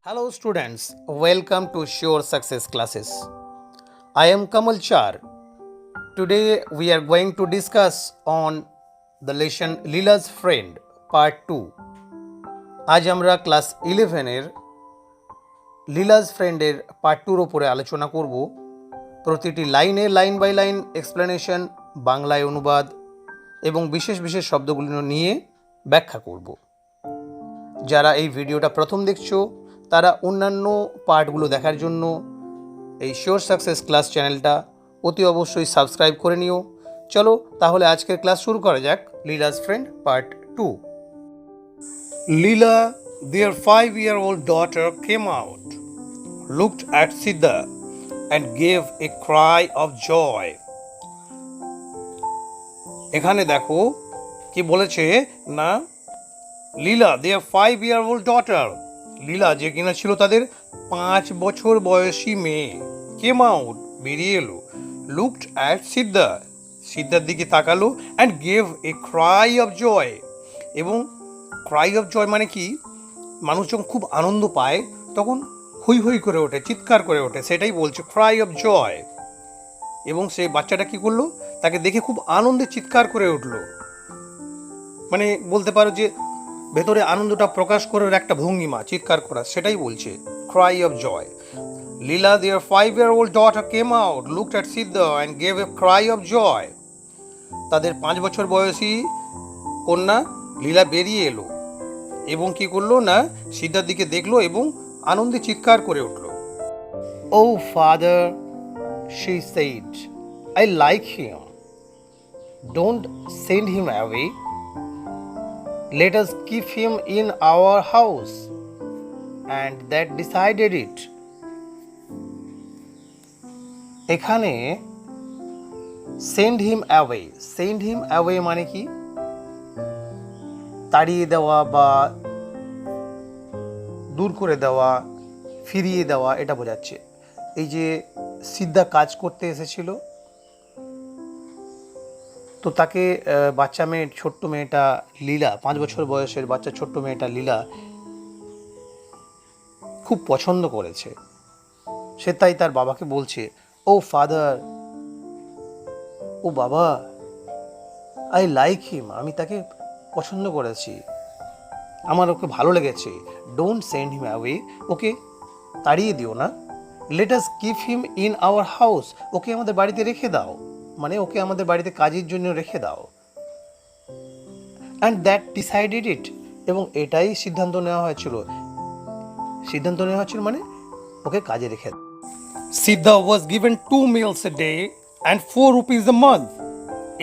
Hello students, welcome to Sure Success Classes. I am Kamal Char. Today we are going to discuss on the lesson Leela's Friend Part 2. আজ আমরা class 11 এর লীলাজ ফ্রেন্ডের part 2 এর উপরে আলোচনা করব। প্রতিটি লাইনে লাইন বাই লাইন এক্সপ্লেনেশন, বাংলায় অনুবাদ এবং বিশেষ বিশেষ শব্দগুলো নিয়ে ব্যাখ্যা করব। যারা এই ভিডিওটা প্রথম দেখছো তারা অন্যান্য পার্টগুলো দেখার জন্য এই শিওর সাকসেস ক্লাস চ্যানেলটা অতি অবশ্যই সাবস্ক্রাইব করে নিও। চলো তাহলে আজকের ক্লাস শুরু করা যাক। Leela's friend part 2। Leela, their 5-year-old daughter, came out, looked at Siddha and gave a cry of joy. এখানে দেখো কি বলেছে না, লীলা their 5-year-old daughter, লীলা যে কিনা ছিল তাদের 5 বছর বয়সী মেয়ে, came out বেরিয়ে এলো, looked at সিদ্ধা সিদ্ধার দিকে তাকালো and gave a cry of joy। এবং ক্রাই অফ জয় মানে কি, মানুষ যখন খুব আনন্দ পায় তখন হৈ হৈ করে ওঠে, চিৎকার করে ওঠে, সেটাই বলছে ক্রাই অফ জয়। এবং সেই বাচ্চাটা কি করলো, তাকে দেখে খুব আনন্দে চিৎকার করে উঠলো। মানে বলতে পারো যে ভেতরে আনন্দটা প্রকাশ করার একটা ভঙ্গিমা, চিৎকার করা, সেটাই বলছে cry of joy. Leela their 5-year-old daughter came out, looked at Siddha and gave a cry of joy। তাদের 5 বছর বয়সী কন্যা লীলা বেরিয়ে এলো এবং কি করলো না, সিদ্ধার দিকে দেখলো এবং আনন্দে চিৎকার করে উঠল। Oh father, she said, I like him. Don't send him away. Let us keep him in our house. And that decided it. এখানে send him away, send him away মানে কি, তাড়িয়ে দেওয়া বা দূর করে দেওয়া, ফিরিয়ে দেওয়া, এটা বোঝাচ্ছে। এই যে সিদ্ধা কাজ করতে এসেছিল, তো তাকে বাচ্চা মেয়ে, ছোট্ট মেয়েটা লীলা, 5 বছর বয়সের বাচ্চা ছোট্ট মেয়েটা লীলা খুব পছন্দ করেছে। সে তাই তার বাবাকে বলছে, ও ফাদার, ও বাবা, আই লাইক হিম, আমি তাকে পছন্দ করেছি, আমার ওকে ভালো লেগেছে। ডোন্ট সেন্ড হিম অ্যাওয়ে, ওকে তাড়িয়ে দিও না। Let us keep him in our house, ওকে আমাদের বাড়িতে রেখে দাও, মানে ওকে আমাদের বাড়িতে কাজের জন্য রেখে দাও। অ্যান্ড দ্যাট ডিসাইডেড ইট, এবং এটাই সিদ্ধান্ত নেওয়া হয়েছিল, মানে ওকে কাজে রেখে দাও। সিদ্ধা was given 2 meals a day and 4 rupees a month,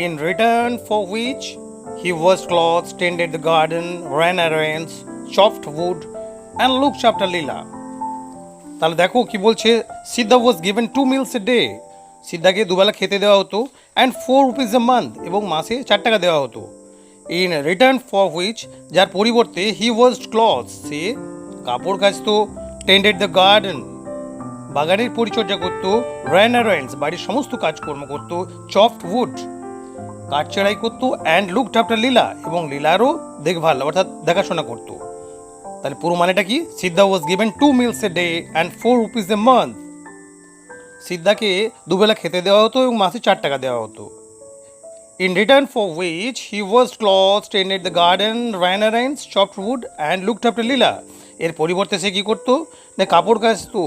in return for which he washed clothes, tended the garden, ran errands, chopped wood and looked after Leela. তাহলে দেখো কি বলছে, Siddha was given 2 meals a day, সিদ্ধাকে দুবেলা খেতে দেওয়া হতো, and 4 rupees a month, এবং মাসে 4 টাকা দেওয়া হতো। ইন রিটার্ন ফর হুইচ, যার পরিবর্তে হি ওয়াশড ক্লথস, সে কাপড় কাচতো, টেন্ডেড দ্য গার্ডেন, বাগানের পরিচর্যা করতো, র্যান অ্যারেন্ডস, বাড়ির সমস্ত কাজকর্ম করতো, চপড উড, কাঠ চেরাই করতো, অ্যান্ড লুকড আফটার লীলা, এবং লীলারও দেখভাল অর্থাৎ দেখাশোনা করতো। তাহলে পুরো মানেটা কি, Siddha was given 2 meals a day and 4 rupees a month, সিদ্ধাকে দুবেলা খেতে দেওয়া হতো এবং মাসে 4 টাকা দেওয়া হতো। In return for which he washed clothes, tended the garden, ran errands, chopped wood and looked after Leela, এর পরিবর্তে সে কী করতো না, কাপড় কাচতো,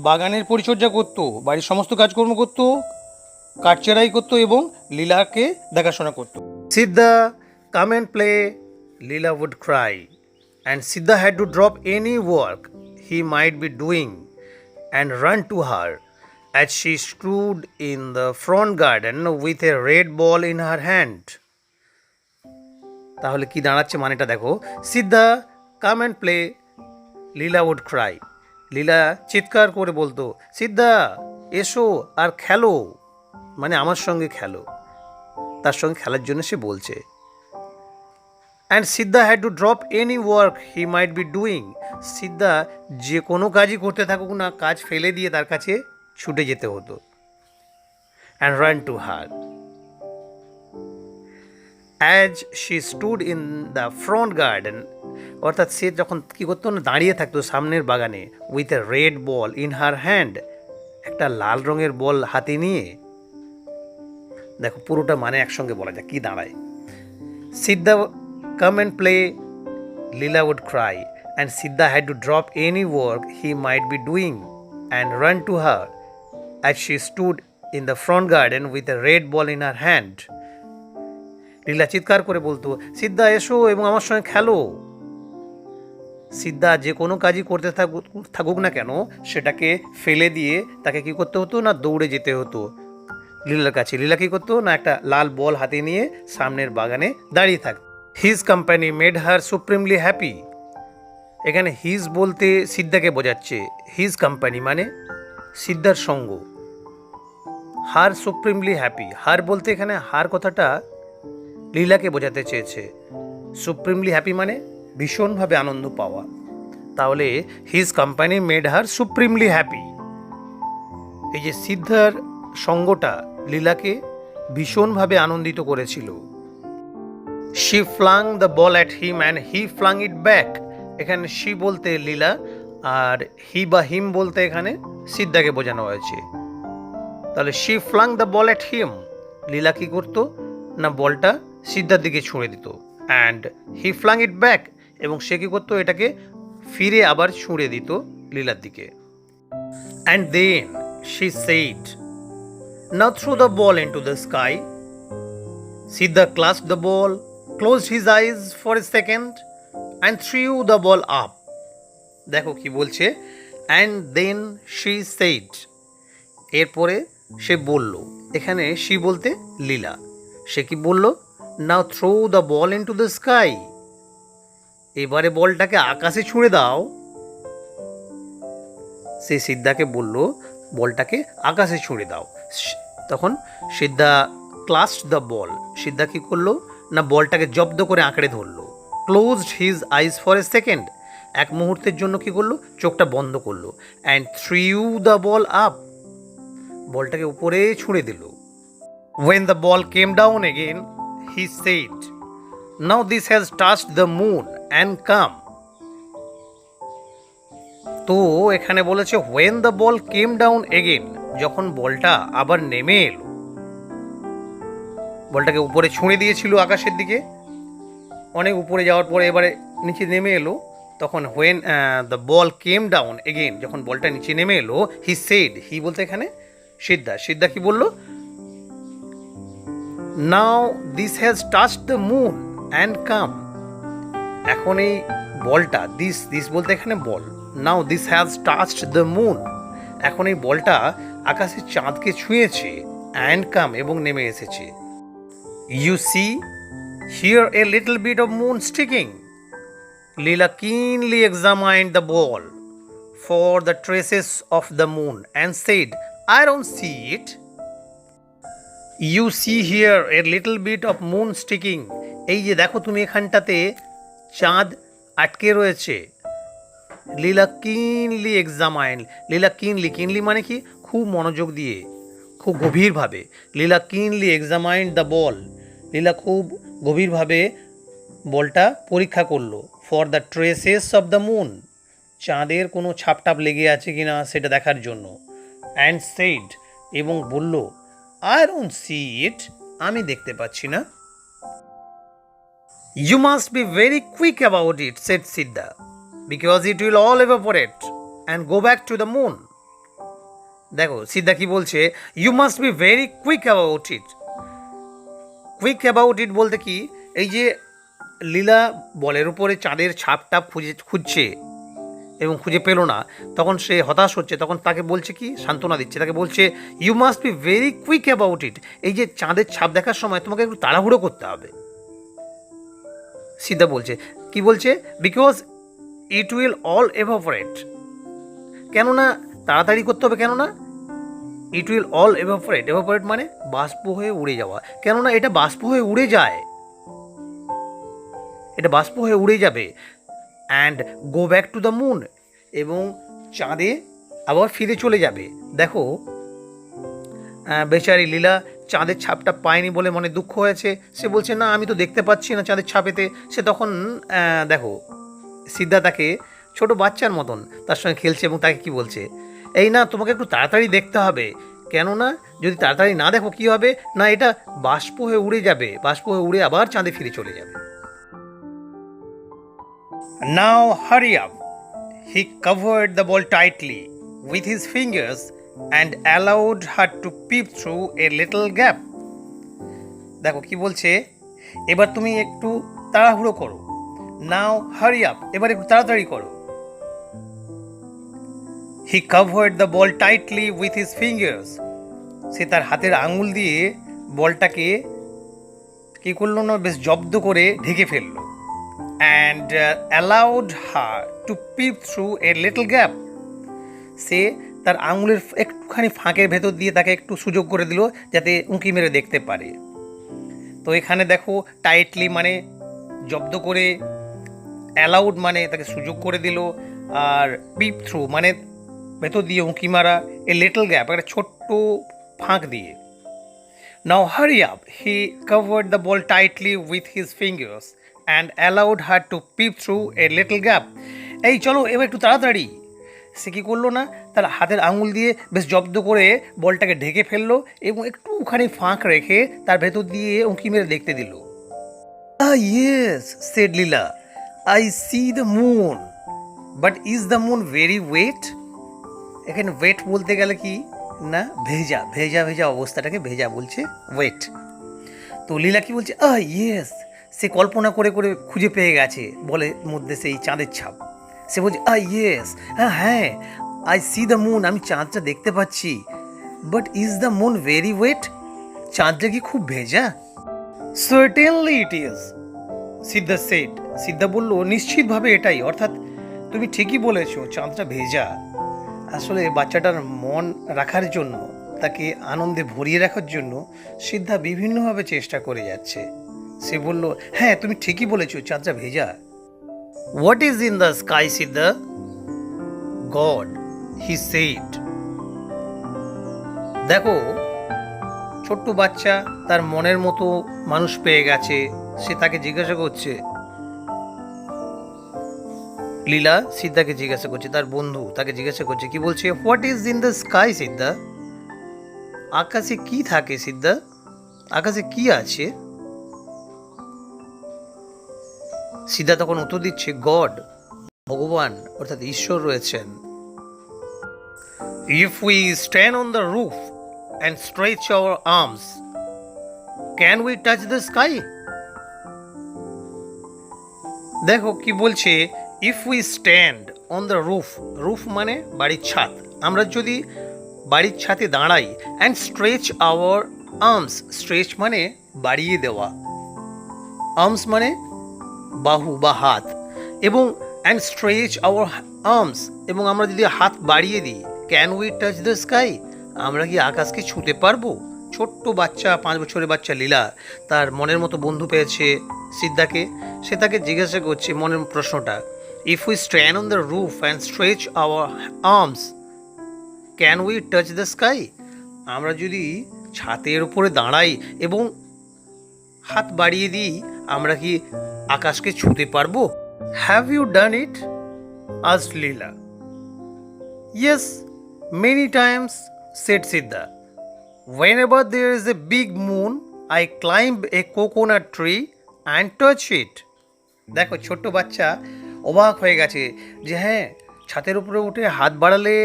বাগানের পরিচর্যা করতো, বাড়ির সমস্ত কাজকর্ম করতো, কাঠ চেরাই করতো এবং লীলাকে দেখাশোনা করতো। Siddha, come and play, Leela would cry, and Siddha had to drop any work he might be doing and run to her as she stood in the front garden with a red ball in her hand. তাহলে কি দাঁড়াচ্ছে মানেটা দেখো, Siddha come and play, Leela would cry, Leela চিৎকার করে বলতো, সিদ্ধা এসো আর খেলো, মানে আমার সঙ্গে খেলো, তার সঙ্গে খেলার জন্য সে বলছে। And Siddha had to drop any work he might be doing, Siddha যে কোনো কাজই করতে থাকুক না, কাজ ফেলে দিয়ে তার কাছে ছুটে যেতে হতো। And run to her as she stood in the front garden অর্থাৎ সে যখন কী করতো না, দাঁড়িয়ে থাকতো সামনের বাগানে with a red ball in her hand, একটা লাল রঙের বল হাতে নিয়ে। দেখো পুরোটা মানে একসঙ্গে বলা যায় কী দাঁড়ায়। Siddha come and play, Leela would cry, and Siddha had to drop any work he might be doing and run to her as she stood in the front garden with a red ball in her hand. লীলা চিৎকার করে বলতো, সিদ্ধা এসো এবং আমার সঙ্গে খেলো। সিদ্ধা যে কোনো কাজই করতে থাকুক না কেন, সেটাকে ফেলে দিয়ে তাকে কি করতে হতো না, দৌড়ে যেতে হতো লীলার কাছে। লীলা কী করতো না, একটা লাল বল হাতে নিয়ে সামনের বাগানে দাঁড়িয়ে থাকতো। His company made her supremely happy. এখানে হিজ বলতে সিদ্ধাকে বোঝাচ্ছে, হিজ কোম্পানি মানে সিদ্ধার সঙ্গ। হার সুপ্রিমলি হ্যাপি, হার বলতে এখানে হার কথাটা লীলাকে বোঝাতে চেয়েছে। সুপ্রিমলি হ্যাপি মানে ভীষণভাবে আনন্দ পাওয়া। তাহলে his company made her supremely happy. এই যে সিদ্ধার সঙ্গটা লীলাকে ভীষণভাবে আনন্দিত করেছিল। She flung the ball at him and he flung it back. এখানে she বলতে লীলা আর হি বা হিম বলতে এখানে সিদ্ধাকে বোঝানো হয়েছে। তাহলে she flung the ball at him, লীলা কি করতো না, বলটা সিদ্ধার দিকে ছুঁড়ে দিত, and he flung it back, এবং সে কি করতো, এটাকে ফিরে আবার ছুঁড়ে দিত লীলার দিকে। And then she said, now throw the ball into the sky. Siddha clasped the ball, closed his eyes for a second and threw the ball up. দেখো কি বলছে, and then she said, এরপরে সে বলল। এখানে she বলতে লীলা, সে কি বলল, now throw the ball into the sky, এবারে বলটাকে আকাশে ছুঁড়ে দাও। সে সিদ্ধাকে বলল বলটাকে আকাশে ছুঁড়ে দাও। তখন সিদ্ধা ক্লাসড দ্য বল, সিদ্ধা কী করলো না, বলটাকে জব্দ করে আঁকড়ে ধরলো। Closed his eyes for a second, এক মুহূর্তের জন্য কী করলো, চোখটা বন্ধ করলো। And threw the ball up, বলটাকে উপরে ছুঁড়ে দিল। When the ball came down again he said, now this has touched the moon and come. তো এখানে বলেছে when the ball came down again, যখন বলটা আবার নেমে এলো, বলটাকে উপরে ছুঁড়ে দিয়েছিল আকাশের দিকে, অনেক উপরে যাওয়ার পরে এবারে নিচে নেমে এলো, তখন when the ball came down again, যখন বলটা নিচে নেমে এলো, হি সেড, হি বলতে এখানে সিদ্ধা কি বলল, now this has touched the moon and come, এখন এই বলটা, দিস বলতে এখানে ball, now this has touched the moon, এখন এই বলটা আকাশের চাঁদকে ছুঁয়েছে, অ্যান্ড কাম এবং নেমে এসেছে। You see here a little bit of moon sticking. Leela keenly examined the ball for the traces of the moon and said, I don't see it. You see here a little bit of moon sticking. এই যে দেখো তুমি এখানটাতে চাঁদ আটকে রয়েছে। লীলা কিনলি examined, লীলা কিনলি মানে কি, খুব মনোযোগ দিয়ে, খুব গভীরভাবে। লীলা কিনলি এক্সামাইন্ড দ্য বল, লীলা খুব গভীরভাবে বলটা পরীক্ষা করলো। For the traces of the moon, চাঁদের কোনো ছাপটাপ লেগে আছে কি না সেটা দেখার জন্য। অ্যান্ড সেড, এবং বলল, আই ডোন্ট সি ইট, আমি দেখতে পাচ্ছি না। You must be very quick about it, said Siddha, because it will all evaporate and go back to the moon. দেখো সিদ্ধা কি বলছে, you must be very quick about it. Quick about it বলতে কি, এই যে লীলা বলের উপরে চাঁদের ছাপটাপ খুঁজছে এবং খুঁজে পেল না, তখন সে হতাশ হচ্ছে, তখন তাকে বলছে কি, সান্ত্বনা দিচ্ছে, তাকে বলছে you must be very quick about it, এই যে চাঁদের ছাপ দেখার সময় তোমাকে একটু তাড়াহুড়ো করতে হবে। সিদ্ধা বলছে, কি বলছে, because it will all evaporate, কেননা তাড়াতাড়ি করতে হবে, কেননা ইট উইল অল এভাপোরেট, এভাপোরেট মানে বাষ্প হয়ে উড়ে যাওয়া, কেননা এটা বাষ্প হয়ে উড়ে যায়, এটা বাষ্প হয়ে উড়ে যাবে। And go back to the moon, এবং চাঁদে আবার ফিরে চলে যাবে। দেখো বেচারি লীলা চাঁদের ছাপটা পায়নি বলে মনে দুঃখ হয়েছে, সে বলছে না আমি তো দেখতে পাচ্ছি না চাঁদের ছাপেতে। সে তখন দেখো সিদ্ধা তাকে ছোট বাচ্চার মতন তার সঙ্গে খেলছে এবং তাকে কি বলছে, এই না তোমাকে একটু তাড়াতাড়ি দেখতে হবে, কেননা যদি তাড়াতাড়ি না দেখো কী হবে না, এটা বাষ্প হয়ে উড়ে যাবে, বাষ্প হয়ে উড়ে আবার চাঁদে ফিরে চলে যাবে। Now hurry up. He covered the ball tightly with his fingers and allowed her to peep through a little gap. দেখো কি বলছে, এবার তুমি একটু তাড়াহুড়ো করো। নাও হারি আপ, এবার একটু তাড়াতাড়ি করো। He covered the ball tightly with his fingers. সে তার হাতের আঙুল দিয়ে বলটাকে কি করলো না, বেশ জব্দ করে ঢেকে ফেললো। And allowed her to peep through a little gap. সে তার আঙুলের একটুখানি ফাঁকের ভেতর দিয়ে তাকে একটু সুযোগ করে দিল যাতে উঁকি মেরে দেখতে পারে। তো এখানে দেখো টাইটলি মানে জব্দ করে, অ্যালাউড মানে তাকে সুযোগ করে দিল, আর পিপ থ্রু মানে ভেতর দিয়ে উঁকি মারা, এ লিটল গ্যাপ একটা ছোট্ট ফাঁক দিয়ে। Now hurry up. He covered the ball tightly with his fingers and allowed her to peep through a little gap. এই চলো এবার একটু তাড়াতাড়ি। সে কী করলো না, তার হাতের আঙুল দিয়ে বেশ জব্দ করে বলটাকে ঢেকে ফেললো এবং একটুখানি ফাঁক রেখে তার ভেতর দিয়ে উঁকি মেরে দেখতে দিল। Yes, said Leela. I see the moon. But is the moon very wet? এখানে ওয়েট বলতে গেলে কি না, ভেজা ভেজা ভেজা অবস্থাটাকে ভেজা বলছে ওয়েট। তো লীলা কি বলছে, ইয়েস, সে কল্পনা করে করে খুঁজে পেয়ে গেছে বলের মধ্যে সেই চাঁদের ছাপ। সে বলছে ইয়েস, হ্যাঁ, আই সি দ্য মুন, আমি চাঁদটা দেখতে পাচ্ছি। But is the moon very wet? চাঁদটা কি খুব ভেজা? Certainly it is, Siddha said. Siddha বলল, নিশ্চিতভাবে এটাই, অর্থাৎ তুমি ঠিকই বলেছো, চাঁদটা ভেজা। আসলে বাচ্চাটার মন রাখার জন্য, তাকে আনন্দে ভরিয়ে রাখার জন্য সিদ্ধা বিভিন্নভাবে চেষ্টা করে যাচ্ছে। সে বলল, হ্যাঁ তুমি ঠিকই বলেছো, চাঁদটা ভেজা। What is in the sky Siddha? God, he said. দেখো ছোট্ট বাচ্চা তার মনের মতো মানুষ পেয়ে গেছে, সে তাকে জিজ্ঞাসা করছে, লীলা সিদ্ধাকে জিজ্ঞাসা করছে, তার বন্ধু তাকে জিজ্ঞাসা করছে, কি বলছে, what is in the sky Siddha? আকাশে কি থাকে সিদ্ধা? আকাশে কি আছে? সিদ্ধা তখন উত্তর দিচ্ছে, গড, ভগবান অর্থাৎ ঈশ্বর রয়েছেন। If we stand on the roof and stretch our arms, can we touch the sky? দেখো কি বলছে, if we stand on the roof, roof মানে বাড়ির ছাদ, আমরা যদি বাড়ির ছাদে দাঁড়াই, and stretch our arms, stretch মানে বাড়িয়ে দেওয়া, আর্মস মানে বাহু বা হাত, এবং অ্যান্ড স্ট্রেচ আওয়ার আর্মস, এবং আমরা যদি হাত বাড়িয়ে দিই, can we touch the sky, আমরা কি আকাশকে ছুঁতে পারবো? ছোট্ট বাচ্চা, 5 বছরের বাচ্চা লীলা তার মনের মতো বন্ধু পেয়েছে সিদ্ধাকে। সে তাকে জিজ্ঞাসা করছে মনের প্রশ্নটা, if we stand on the roof and stretch our arms, can we touch the sky, আমরা যদি ছাদের উপরে দাঁড়াই এবং হাত বাড়িয়ে দিই, আমরা কি আকাশকে ছুঁতে পারবো? Have you done it? Asked Leela. Yes, many times, said Siddha. Whenever there is a big moon, I climb a coconut tree and touch it. দেখো ছোট্ট বাচ্চা অবাক হয়ে গেছে যে হ্যাঁ, ছাদের উপরে উঠে হাত বাড়ালে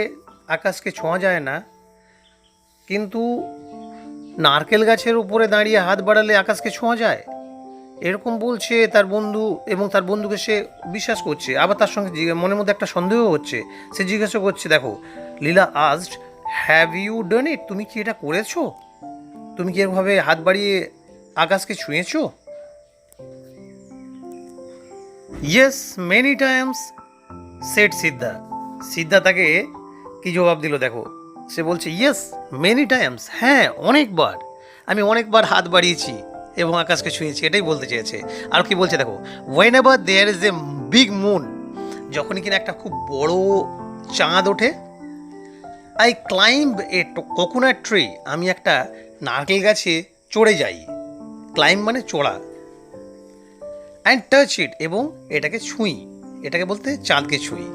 আকাশকে ছোঁয়া যায় না, কিন্তু নারকেল গাছের উপরে দাঁড়িয়ে হাত বাড়ালে আকাশকে ছোঁয়া যায়, এরকম বলছে তার বন্ধু, এবং তার বন্ধুকে সে বিশ্বাস করছে। আবার তার সঙ্গে মনের মধ্যে একটা সন্দেহ হচ্ছে। সে জিজ্ঞাসা করছে, দেখো লীলা আস্কড, হ্যাভ ইউ ডান ইট, তুমি কি এটা করেছো? তুমি কি এভাবে হাত বাড়িয়ে আকাশকে ছুঁয়েছো? ইয়েস, মেনি টাইমস, সেড সিদ্ধা। সিদ্ধা তাকে কি জবাব দিল দেখো, সে বলছে, ইয়েস মেনি টাইমস, হ্যাঁ অনেকবার, আমি অনেকবার হাত বাড়িয়েছি এবং আকাশকে ছুঁয়েছি, এটাই বলতে চেয়েছে। আর কি বলছে দেখো, whenever there is a big moon, যখনই কিনা একটা খুব বড় চাঁদ ওঠে, I climb a coconut tree, আমি একটা নারকেল গাছে চড়ে যাই, ক্লাইম্ব মানে চড়া, অ্যান্ড টাচ ইট, এবং এটাকে ছুঁই, এটাকে বলতে চাঁদকে ছুঁই।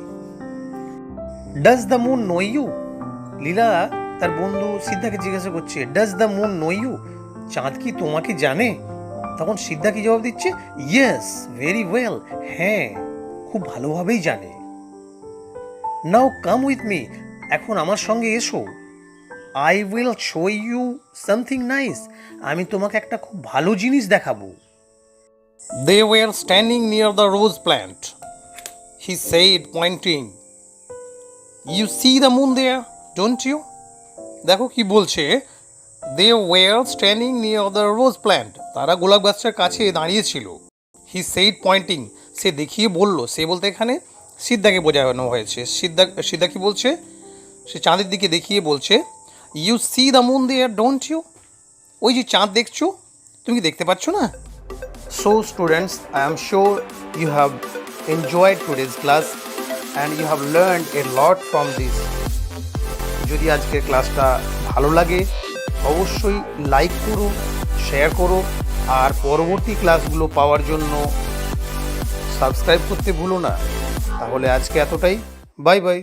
Does the moon know you? Leela তার বন্ধু সিদ্ধাকে জিজ্ঞাসা করছে, does the moon know you? চাঁদ কি তোমাকে জানে? তখন সিদ্ধা কি জবাব দিচ্ছে, ইয়েস ভেরি ওয়েল, হ্যাঁ খুব ভালোভাবেই জানে। নাও কাম উইথ মি, এখন আমার সঙ্গে এসো। I will show you something nice, আমি তোমাকে একটা খুব ভালো জিনিস দেখাবো। They were standing near the rose plant, he said pointing, you see the moon there don't you? দেখো কি বলছে, they were standing near the rose plant, তারা গোলাপ গাছটার কাছে দাঁড়িয়েছিল। হি সেইড পয়েন্টিং, সে দেখিয়ে বলল, সে বলতে এখানে সিদ্ধাকে বোঝানো হয়েছে। সিদ্ধা কি বলছে, সে চাঁদের দিকে দেখিয়ে বলছে, you see the moon there don't you? ওই যে চাঁদ দেখছো, তুমি কি দেখতে পাচ্ছ না? So students, I am sure you have enjoyed today's class and you have learned a lot from this. যদি আজকের ক্লাসটা ভালো লাগে অবশ্যই লাইক করো, শেয়ার করো, আর পরবর্তী ক্লাসগুলো পাওয়ার জন্য সাবস্ক্রাইব করতে ভুলো না। তাহলে আজকে এতটাই, বাই বাই।